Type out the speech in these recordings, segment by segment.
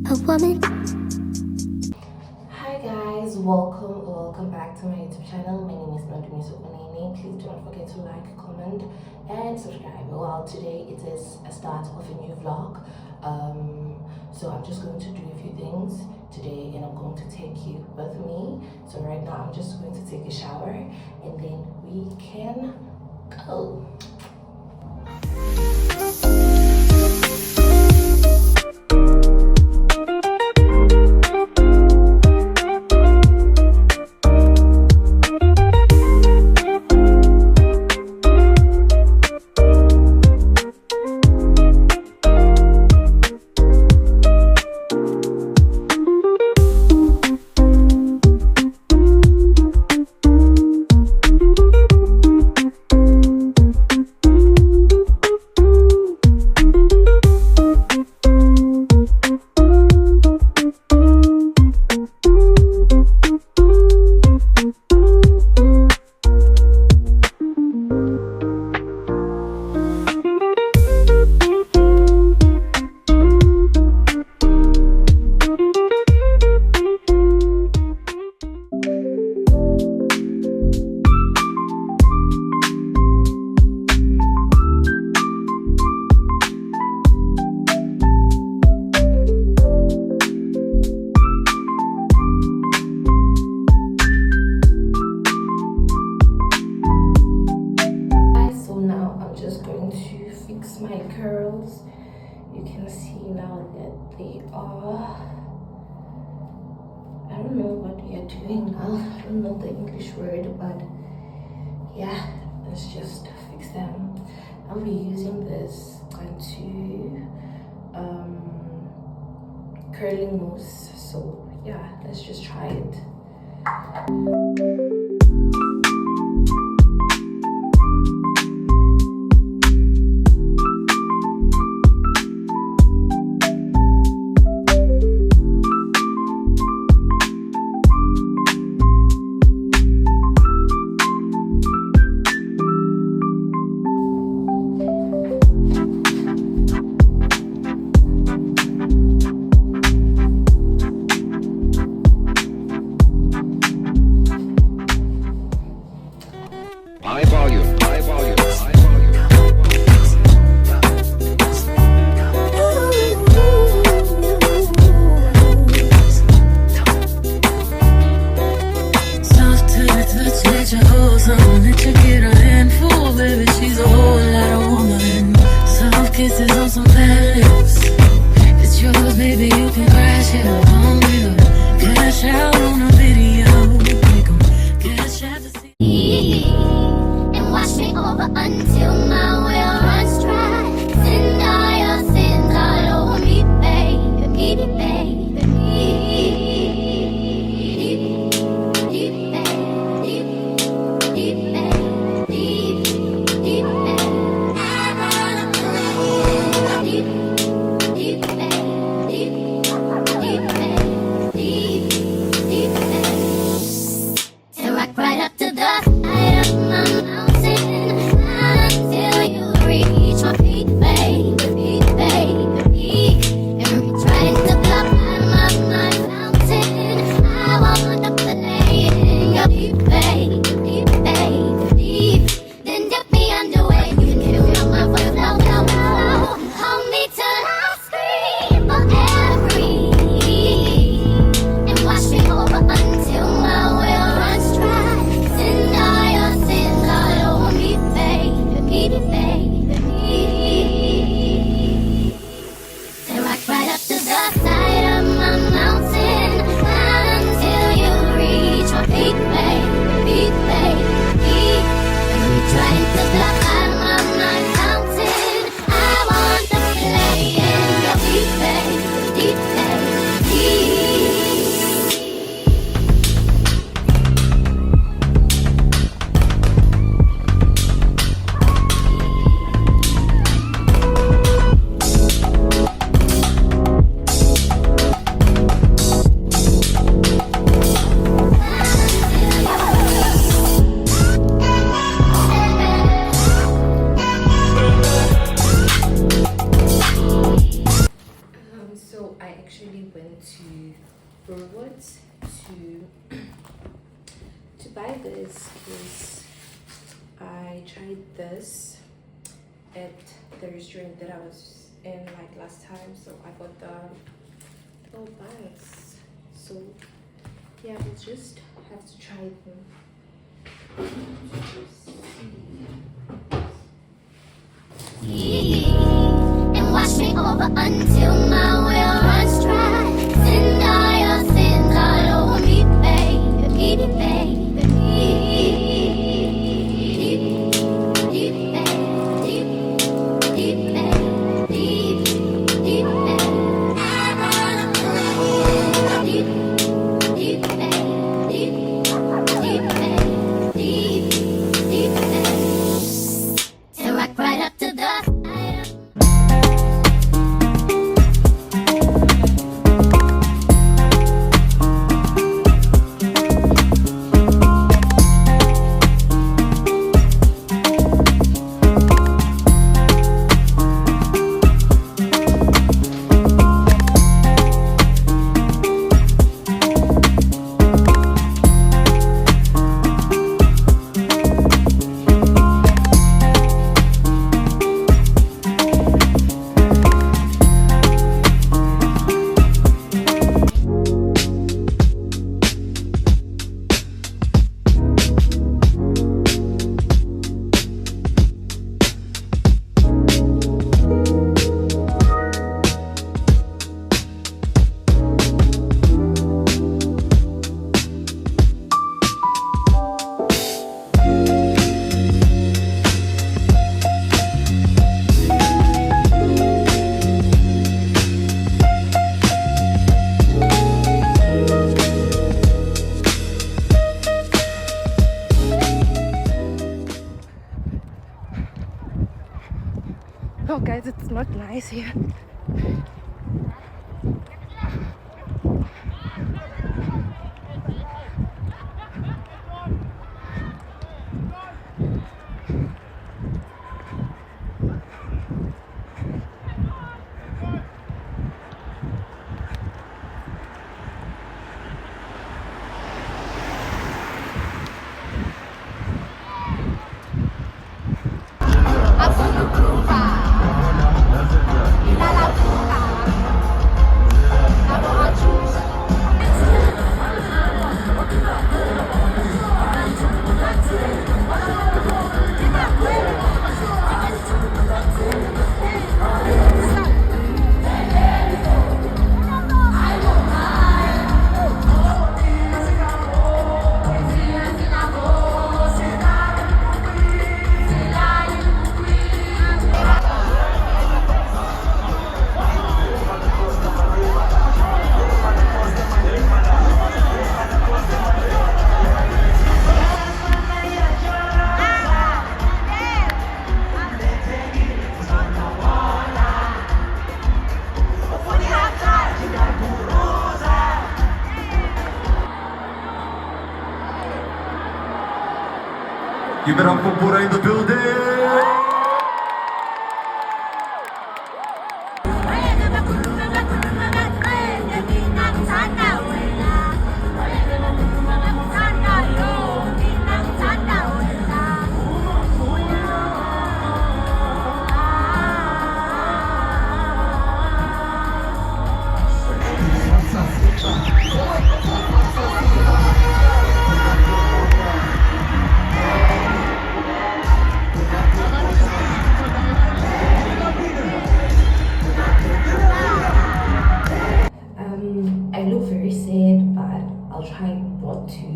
a woman. Hi guys, welcome back to my YouTube channel. My name is Nodumi Sokonene. Please do not forget to like, comment and subscribe. Well, today it is a start of a new vlog. So I'm just going to do a few things today and I'm going to take you with me. So right now I'm just going to take a shower and then we can go. My curls, you can see now that they are, I don't know what we are doing now, I don't know the English word, but yeah, let's just fix them. I'll be using this onto curling mousse, so yeah, let's just try it. High volume. Soft to the touch, let you hold something, let you get a handful, baby, she's a whole lot of woman. Soft kisses on some fat lips, it's yours, baby, you can crash it on me. Cash out on a video, make 'em cash out to see. And wash me over until my well runs dry. Send all your sins all over me, baby, baby, baby, deep, So I actually went to Burwood to buy this because I tried this at the restaurant that I was in like last time, so I got the little bags. So yeah, we'll just have to try them. And wash me over until my well runs dry. Sins all over me, baby, baby, and rock right up to the oh guys, it's not nice here. Give it up for Bora in the building! I look very sad, but I'll try not to.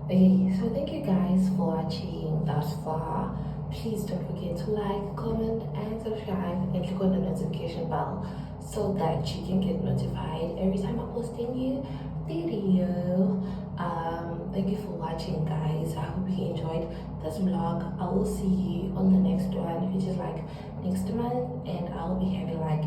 Okay, so thank you guys for watching thus far. Please don't forget to like, comment, and subscribe, and click on the notification bell so that you can get notified every time I post a new video. Thank you for watching, guys. I hope you enjoyed this vlog. I will see you on the next one, which is like next month, and I'll be having like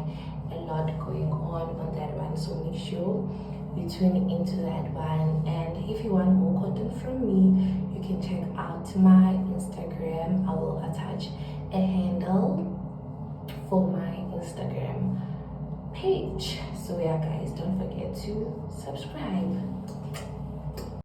a lot going on that one, so make sure you tune into that one. And if you want more content from me, you can check out my Instagram. I will attach a handle for my Instagram page. page. So yeah guys, don't forget to subscribe.